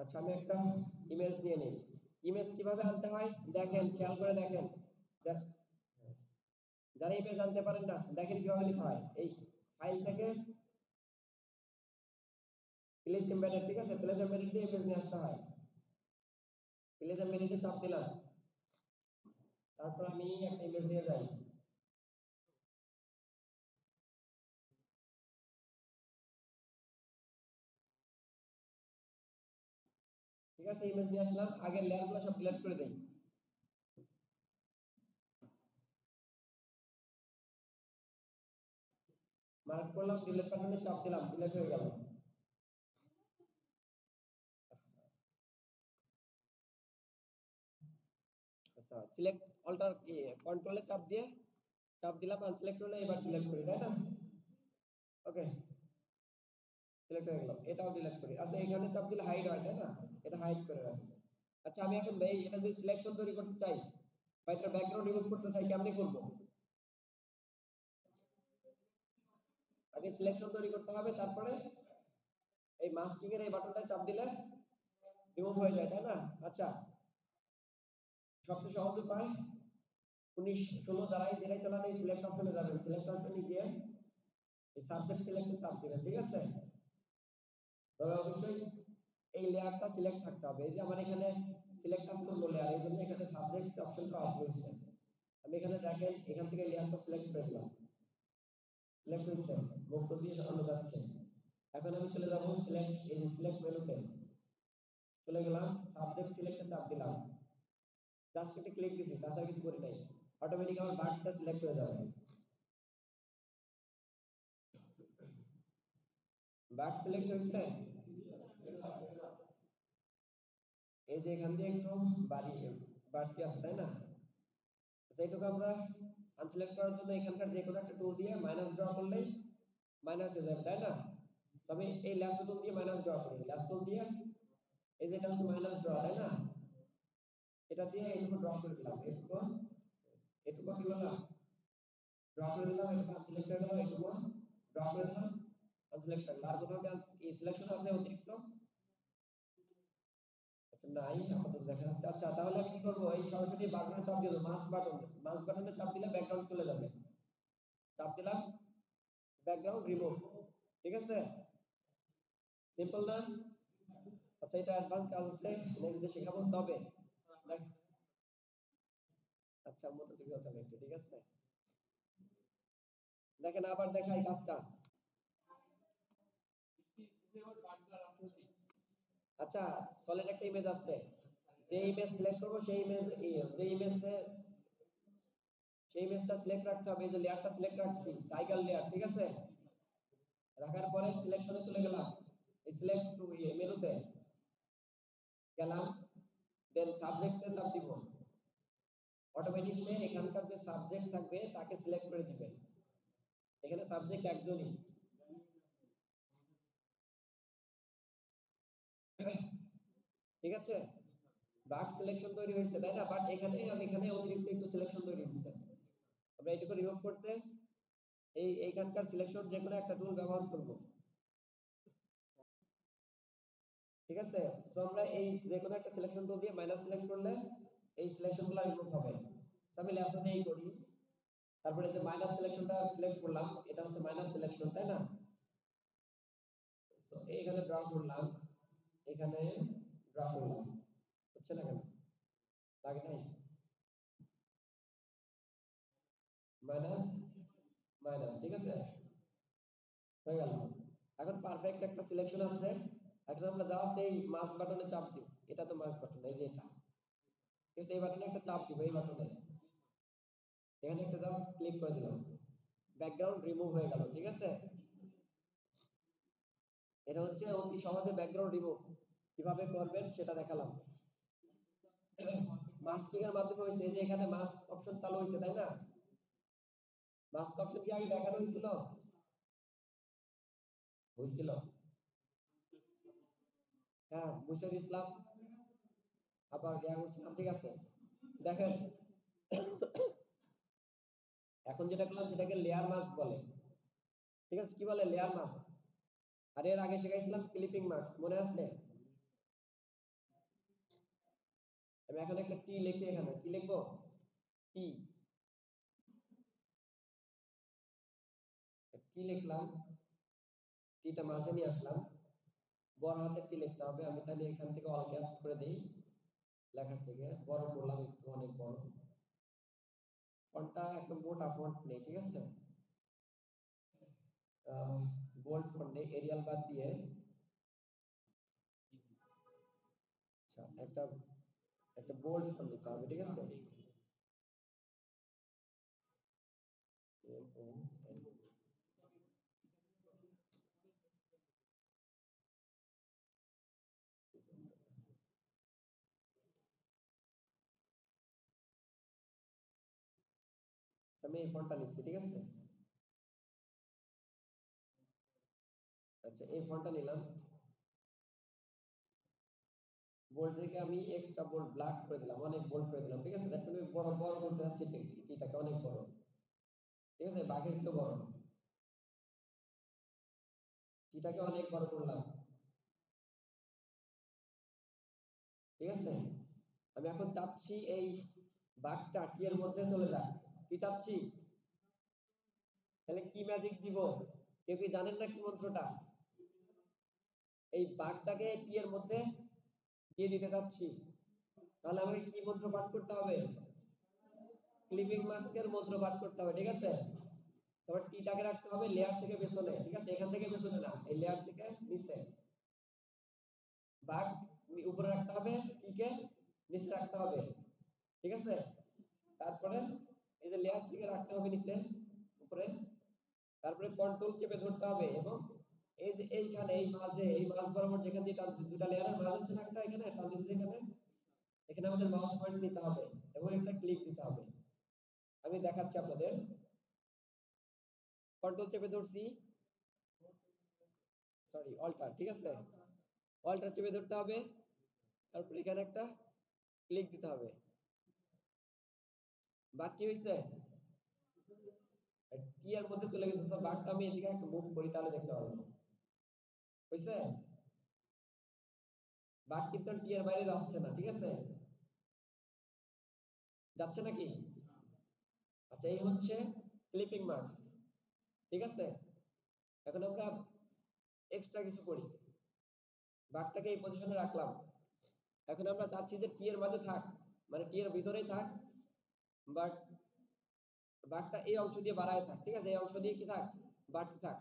আচ্ছা আমি একটা ইমেজ নিয়ে নিই। ইমেজ কিভাবে আনতে হয় দেখেন, খেয়াল করে দেখেন। যারা ইমেজ আনতে পারেন না, দেখেন কিভাবে লিখা হয়। এই ফাইল থেকে প্লেস এমবেডেড, ঠিক আছে, প্লেস এমবেডেড দিয়ে ইমেজ নিয়ে আসতে হয়। প্লেস এমবেডেডে চাপ দিলাম, তারপর আমি একটা ইমেজ নিয়ে যাই। ঠিক আছে, ইমেজ নিয়ে আসলাম, আগের লেয়ারগুলো সব ডিলিট করে দেই। মার্ক করলাম, ডিলিট বাটনে চাপ দিলাম, ডিলিট হয়ে গেল। আচ্ছা সিলেক্ট অল্টার কন্ট্রোলে চাপ দিলাম, আনসিলেক্ট হলে এবার ডিলিট করি, তাই না? ওকে, সিলেক্ট হয়ে গেল, এটাও ডিলিট করি। আচ্ছা এখানে চাপ দিলে হাইড হয়, তাই না? এটা হাইড করে রাখি। আচ্ছা আমি এখন এটা যদি সিলেকশন তৈরি করতে চাই বা এটা ব্যাকগ্রাউন্ড রিমুভ করতে চাই, কেমনে করব? আগে সিলেকশন তৈরি করতে হবে, তারপরে এই মাস্কিং এর এই বাটনটা চাপ দিলে রিমুভ হয়ে যায়, তাই না? আচ্ছা সবচেয়ে সহজ উপায় 19 16 যেটাই চালান, এই সিলেক্ট অপশনে যাবেন, সিলেক্ট অপশনে গিয়ে এই সাবজেক্ট সিলেক্টে চাপ দিবেন, ঠিক আছে? তবে অবশ্যই এই লেয়ারটা সিলেক্ট থাকতে হবে। এই যে আমার এখানে সিলেক্ট আছে কোন লেয়ার, এই জন্য এখানে সাবজেক্ট অপশনটা অফ হয়েছে। আমি এখানে দেখেন এখান থেকে লেয়ারটা সিলেক্ট করে দিলাম, সিলেক্ট হয়েছে, মুক্ত দিয়ে সরানো যাচ্ছে। এখন আমি চলে যাব সিলেক্ট, এই সিলেক্ট মেনুতে চলে গেলাম, সাবজেক্ট সিলেক্টে চাপ দিলাম, জাস্ট একটা ক্লিক দিছি, তাছাড়া কিছু করি নাই। অটোমেটিক আমার বাটটা সিলেক্ট হয়ে যাবে। বাট সিলেক্ট হয়েছে, এই যে এখান দিয়ে একটু বাড়তি আছে, তাই না? সেইটুকু আমরা আনসিলেক্ট করার জন্য এখানকার যে কোনো একটা টুল দিয়ে মাইনাস ড্র করলেই মাইনাস হয়ে যাবে, তাই না? তো আমি এই ল্যাস টুল দিয়ে মাইনাস ড্র করি, ল্যাস টুল দিয়ে এই যে এটা হচ্ছে মাইনাস ড্র, তাই না? এটা দিয়ে এইটুকু ড্র করে দিলাম, এটুকু কি বললাম, ড্র করে দিলাম, এটুকু আনসিলেক্ট হয়ে গেল, এটুকু ড্র করে দিলাম, আনসিলেক্ট হয়ে গেল। আর কোথাও কি সিলেকশন আছে অতিরিক্ত? আচ্ছা নাই, আমাদের দেখা যাচ্ছে। আচ্ছা তাহলে কি করবো, এই সরাসরি বাটনে চাপ দিব, মাউস বাটনে চাপ দিলে ব্যাকগ্রাউন্ড চলে যাবে, চাপ দিলাম, ব্যাকগ্রাউন্ড রিমুভ, ঠিক আছে? সিম্পল না? আচ্ছা এটা অ্যাডভান্স কাজ আছে, নেক্সট শেখাবো। তবে আচ্ছা মতো শিখতে হবে একটু, ঠিক আছে? দেখেন আবার দেখাই কাজটা। আচ্ছা সলিড একটা ইমেজ আছে, যে ইমেজ সিলেক্ট করবো সেই ইমেজ, যে ইমেজে সেই ইমেজটা সিলেক্ট রাখতে হবে। এই যে লেয়ারটা সিলেক্ট রাখছি, টাইগার লেয়ার, ঠিক আছে? রাখার পরে সিলেকশনে চলে গেলাম, এই সিলেক্ট টু মেনুতে গেলাম, দেন সাবজেক্টে চাপ দিব, অটোমেটিক সে এখানকার যে সাবজেক্ট থাকবে তাকে সিলেক্ট করে দিবে। এখানে সাবজেক্ট একজনই, ঠিক আছে? বাট সিলেকশন তৈরি হয়েছে, তাই না? বাট এখানে আমি এখানে অতিরিক্ত একটু সিলেকশন তৈরি হয়েছে, আমরা এটুকু রিমুভ করতে এইখানকার সিলেকশন যে কোনো একটা টুল ব্যবহার করব, ঠিক আছে? সো আমরা এই যে কোনো একটা সিলেকশন টুল দিয়ে মাইনাস সিলেক্ট করলে এই সিলেকশনগুলো রিমুভ হবে। সো আমি লেসনে এই করি, তারপরে যে মাইনাস সিলেকশনটা সিলেক্ট করলাম, এটা হচ্ছে মাইনাস সিলেকশন, তাই না? সো এইখানে ড্র করলাম, এখানে ড্র করলাম, হচ্ছে না কেন? লাগে নাই? মাইনাস মাইনাস, ঠিক আছে, হয়ে গেল। এখন পারফেক্ট একটা সিলেকশন আছে। এখন আমরা জাস্ট এই মাউস বাটনে চাপ দিব, এটা তো মাউস বাটন, এই যে এটা, ঠিক আছে? এই বাটনে একটা চাপ দিব, এই বাটনে এখানে একটা জাস্ট ক্লিক করে দিলাম, ব্যাকগ্রাউন্ড রিমুভ হয়ে গেল, ঠিক আছে? এটা হচ্ছে অতি সহজে ব্যাকগ্রাউন্ড রিমুভ কিভাবে করবেন সেটা দেখালাম। মাস্কিং এর মাধ্যমে হয়েছে, এই যে এখানে মাস্ক অপশন চালু হয়েছে, তাই না? মাস্ক অপশন কি আগে দেখানো হয়েছিল? হয়েছিল, হ্যাঁ মুছে দিছিলাম, আবার দেয়া করছিলাম, ঠিক আছে? দেখেন এখন যেটা করলাম সেটাকে লেয়ার মাস্ক বলে, ঠিক আছে? কি বলে? Layer mask. আর এর আগে শিখাইছিলাম ক্লিপিং মাস্ক, মনে আছে? আমি এখন একটা টি লিখি, এখানে কি লিখবো? টি। টি লিখলাম, টিটা মাঝে নিয়ে আসলাম, বড় হাতের টি লিখতে হবে। আমি তাহলে এখান থেকে অল ক্যাপস করে দিই, লেখার থেকে বড় করলাম একটু, অনেক বড়। ফন্টটা একদম মোটা ফন্ট নেই, ঠিক আছে? বোল্ড ফন্ট নেই, এরিয়াল বাদ দিয়ে আচ্ছা একটা একটা বোল্ড ফন্ট নিতে হবে, ঠিক আছে? আমি এই ফন্টটা নিচ্ছি, ঠিক আছে? আচ্ছা এই ফন্টটা নিলাম, বোল্ড থেকে আমি এক্সট্রা বোল্ড ব্ল্যাক করে দিলাম, অনেক বোল্ড করে দিলাম, ঠিক আছে? দেখুন আমি বড় বড় করতে যাচ্ছি টিটাকে, অনেক বড়, ঠিক আছে? বাঘের চেয়ে বড়, টিটাকে অনেক বড় করলাম, ঠিক আছে? আমি এখন চাচ্ছি এই বাঘটা টি এর মধ্যে চলে যাক, কি চাচ্ছি? তাহলে কি ম্যাজিক দিব? কেউ কি জানেন না কি মন্ত্রটা? এই বাঘটাকে টি এর মধ্যে দিয়ে দিতে চাচ্ছি। তাহলে আমাকে কি মন্ত্র পাঠ করতে হবে? ক্লিপিং মাস্কের মন্ত্র পাঠ করতে হবে, ঠিক আছে? তারপর টিটাকে রাখতে হবে লেয়ার থেকে পেছনে, ঠিক আছে? এখান থেকে পেছনে না, এই লেয়ার থেকে নিচে। বাঘ উপরে রাখতে হবে, টিকে নিচে রাখতে হবে, ঠিক আছে? তারপরে এই যে লেয়ার থেকে রাখতে হবে নিচে উপরে, তারপরে কন্ট্রোল চেপে ধরতে হবে, এবং এই যে এইখানে এই মাঝে, এই মাঝ বরাবর যেখান দিয়ে টানছি, দুটা লেয়ারের মাঝ আছে না একটা, এখানে টানছি যেখানে, এখানে আমাদের মাউস পয়েন্ট নিতে হবে এবং একটা ক্লিক দিতে হবে। আমি দেখাচ্ছি আপনাদের। কন্ট্রোল চেপে ধরছি, সরি অল্টার, ঠিক আছে? অল্টার চেপে ধরতে হবে, তারপর এখানে একটা ক্লিক দিতে হবে। বাকি হয়েছে টি এর মধ্যে চলে গেছে, সব বাঘটা আমি এদিকে একটু মুভ করি, তাহলে দেখতে পারবো। হয়েছে? বাঘ কিন্তু টি এর বাইরে যাচ্ছে না, ঠিক আছে? যাচ্ছে নাকি? আচ্ছা এই হচ্ছে ক্লিপিং মার্কস, ঠিক আছে? এখন আমরা এক্সট্রা কিছু করি, বাঘটাকে এই পজিশনে রাখলাম। এখন আমরা চাচ্ছি যে টি এর মাঝে থাক, মানে টি এর ভিতরেই থাক, বাট বাঘটা এই অংশ দিয়ে বাড়ায় থাক, ঠিক আছে? এই অংশ দিয়ে কি থাক, বাড়তে থাক।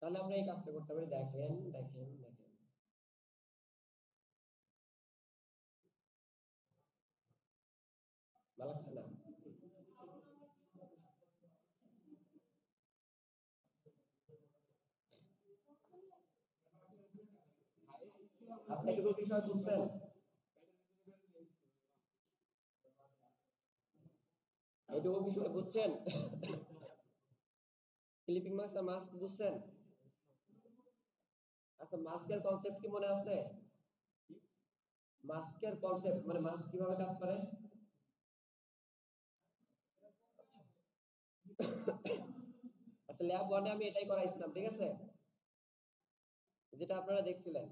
তাহলে আমরা এই কাজটা করতে পারি, দেখেন দেখেন দেখেন, ভালো লাগছে না? আচ্ছা এটুকু বিষয় বুঝছেন? এটুকু বিষয় বুঝছেন? ক্লিপিং মাস্ক আর মাস্ক বুঝছেন? আচ্ছা মাস্কের কনসেপ্ট কি মনে আছে? মাস্কের কনসেপ্ট মানে মাস্ক কিভাবে কাজ করে? আচ্ছা ল্যাব 1 এ আমি এটাই করাইছিলাম, ঠিক আছে? যেটা আপনারা দেখছিলেন।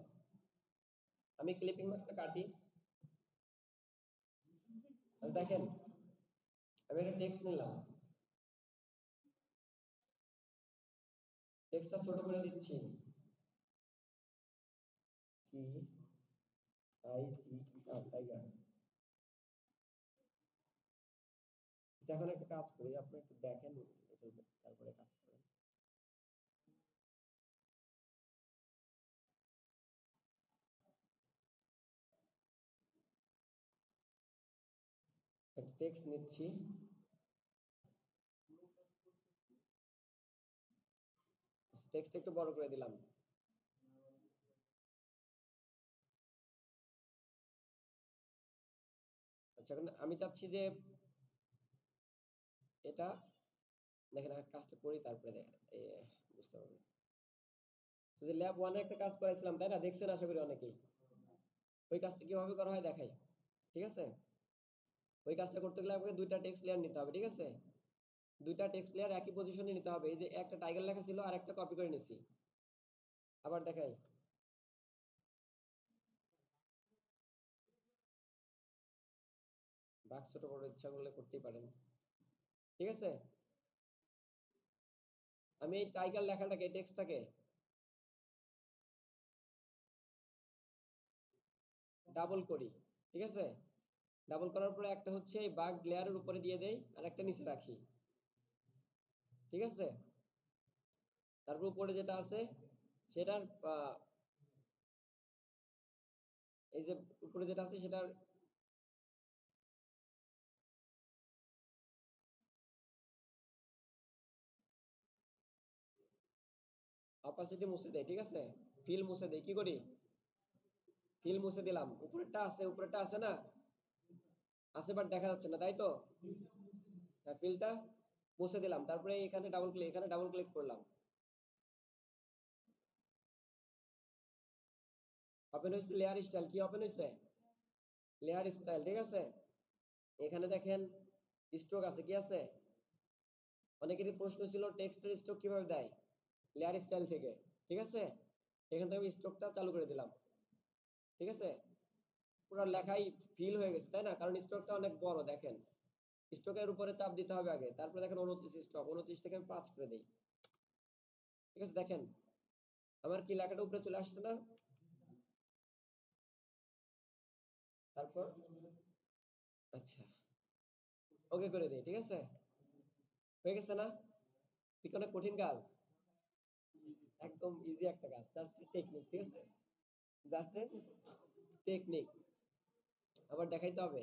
আমি ক্লিপিং মাস্কটা কাটি, আচ্ছা দেখেন আমি একটা টেক্সট নিলাম, টেক্সটটা ছোট করে দিচ্ছি, T I G R tiger. এখন একটা কাজ করি, আপনি একটু দেখেন এটা, তারপরে কাজ করেন। একটা টেক্সট নিচ্ছি, টেক্সট একটু বড় করে দিলাম। আচ্ছা এখন আমি চাচ্ছি যে এটা, দেখেন আমি কাজটা করি তারপরে দেখেন বুঝতে পারবেন। তো যে ল্যাব 1 এ একটা কাজ করাইছিলাম, তাই না? দেখছেন আশা করি অনেকেই। ওই কাজটা কিভাবে করা হয় দেখাই, ঠিক আছে? ওই কাজটা করতে গেলে আমাকে দুইটা টেক্সট লেয়ার নিতে হবে, ঠিক আছে? দুইটা টেক্সট লেয়ার একই পজিশনে নিতে হবে। এই যে একটা টাইগার লেখা ছিল আর একটা কপি করে নিছি, আবার দেখাই। বাক্স ছোট বড় ইচ্ছা করলে করতেই পারেন, ঠিক আছে। আমি এই টাইগার লেখাটাকে, এই টেক্সটটাকে ডাবল করি, ঠিক আছে। ডাবল করার পরে একটা হচ্ছে এই বাঘ লেয়ারের উপরে দিয়ে দেই আর একটা নিচে রাখি, ঠিক আছে। তারপর উপরে যেটা আছে সেটার এই যে উপরে যেটা আছে সেটার অপাসিটি মুছে দেই, ঠিক আছে। ফিল মুছে দেই, কি করি, ফিল মুছে দিলাম। উপরেরটা আছে, উপরেরটা আছে না, আছে বাট দেখা যাচ্ছে না, তাই তো। ফিলটা মুছে দিলাম, তারপরে এখানে ডাবল ক্লিক, এখানে ডাবল ক্লিক করলাম, ওপেন হয়েছে লেয়ার স্টাইল। কি ওপেন হয়েছে, লেয়ার স্টাইল, ঠিক আছে। এখানে দেখেন স্ট্রোক আছে, কি আছে। অনেকেরই প্রশ্ন ছিল টেক্সটের স্ট্রোক কিভাবে দেয়, লেয়ার স্টাইল থেকে, ঠিক আছে। এখান থেকে আমি স্ট্রোকটা চালু করে দিলাম, ঠিক আছে। পুরো লেখাই ফিল হয়ে গেছে, তাই না, কারণ স্ট্রোকটা অনেক বড়। দেখেন স্ট্রোকের উপরে চাপ দিতে হবে আগে, তারপরে দেখেন 29 স্ট্রোক, 29 থেকে আমি 5 করে দিই, ঠিক আছে। দেখেন আমার কি লেখাটা উপরে চলে আসছে না। তারপর আচ্ছা ওকে করে দিই, ঠিক আছে। হয়ে গেছে না, কি কোনো কঠিন কাজ, একদম ইজি একটা কাজ, জাস্ট টেকনিক, ঠিক আছে। জাস্ট টেকনিক, আবার দেখাইতে হবে।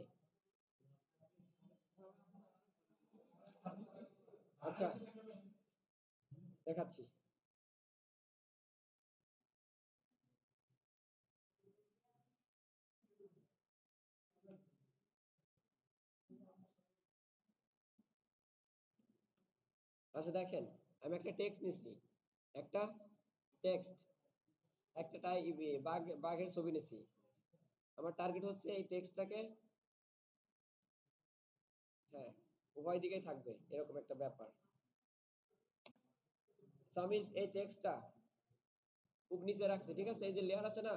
আচ্ছা দেখাচ্ছি। আচ্ছা দেখেন আমি একটা টেক্সট নিছি, একটা টেক্সট, একটা বাঘের ছবি নিছি। আমার টার্গেট হচ্ছে এই টেক্সটটাকে, হ্যাঁ, উভয় দিকেই থাকবে এরকম একটা ব্যাপার। তো আমি এই টেক্সটটা খুব নিচে রাখছি, ঠিক আছে। এই যে লেয়ার আছে না,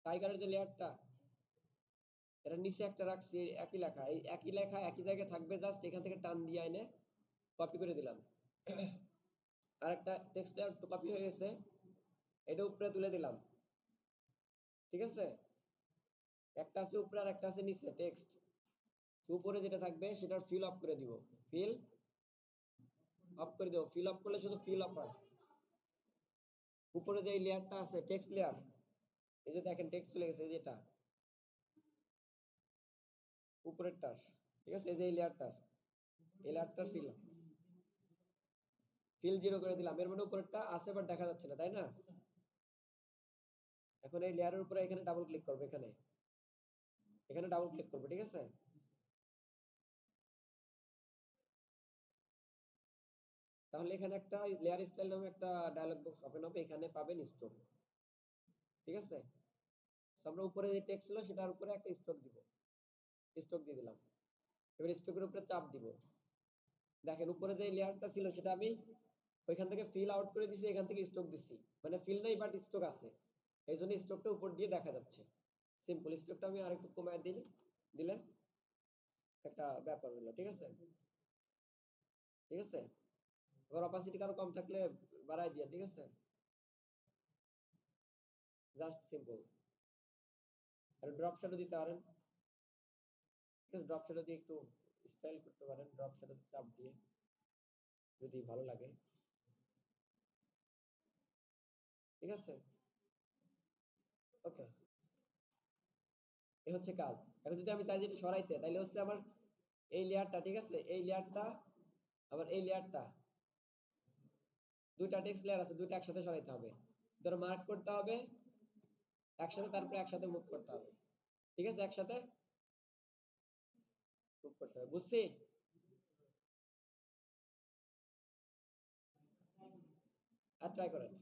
টাইগারের যে লেয়ারটা, এটা নিচে একটা রাখছি, একই লেখা, এই একই লেখা একই জায়গায় থাকবে, জাস্ট এখান থেকে টান দিয়ে এনে কপি করে দিলাম। আর একটা টেক্সট লেয়ার তো কপি হয়ে গেছে, এটা উপরে তুলে দিলাম, ঠিক আছে। একটা আছে উপরে আর একটা আছে নিচে টেক্সট। উপরে যেটা থাকবে সেটার ফিল অফ করে দিব, ফিল অফ করে দেবো। ফিল অফ করলে শুধু ফিল অফ হয়। উপরে যে লেয়ারটা আছে টেক্সট লেয়ার, এই যে দেখেন টেক্সট চলে গেছে, এই যেটা উপরেরটার, ঠিক আছে। এই যে এই লেয়ারটার, এই লেয়ারটার ফিল ফিল জিরো করে দিলাম। এর মানে উপরেরটা আছে বাট দেখা যাচ্ছে না, তাই না। এখন এই লেয়ারের উপরে এখানে ডাবল ক্লিক করবো, এখানে এখানে ডাবল ক্লিক করবো, ঠিক আছে। তাহলে এখানে একটা লেয়ার স্টাইল নামে একটা ডায়লগ বক্স ওপেন হবে, এখানে পাবেন স্ট্রোক, ঠিক আছে। আমরা উপরে যে টেক্সট ছিল সেটার উপরে একটা স্ট্রোক দিব, স্ট্রোক দিয়ে দিলাম। এবার স্ট্রোকের উপরে চাপ দিব। দেখেন উপরে যে লেয়ারটা ছিল সেটা আমি ওইখান থেকে ফিল আউট করে দিছি, এখান থেকে স্ট্রোক দিছি, মানে ফিল নাই বাট স্ট্রোক আছে, এই জন্য স্ট্রোকটা উপর দিয়ে দেখা যাচ্ছে। সিম্পল, স্ট্রোকটা আমি আরেকটু কমায় দিলে একটা ব্যাপার হলো, ঠিক আছে, ঠিক আছে। এবার অপাসিটি কারো কম থাকলে বাড়াই দিয়া, ঠিক আছে। Just simple. আর ড্রপ শ্যাডো দিতে পারেন, ঠিক আছে। ড্রপ শ্যাডো দিয়ে একটু স্টাইল করতে পারেন, ড্রপ শ্যাডো চাপ দিয়ে, যদি ভালো লাগে, ঠিক আছে। ওকে, এই হচ্ছে কাজ। এখন যদি আমি চাই যে এটা সরাইতে, তাইলে হচ্ছে আমার এই লেয়ারটা, ঠিক আছে, এই লেয়ারটা আবার এই লেয়ারটা, দুইটা টেক্সট লেয়ার আছে, দুইটা একসাথে সরাইতে হবে। ধরো মার্ক করতে হবে একসাথে, তারপরে একসাথে মুভ করতে হবে, ঠিক আছে, একসাথে মুভ করতে হবে, বুঝছি। আর ট্রাই করেন।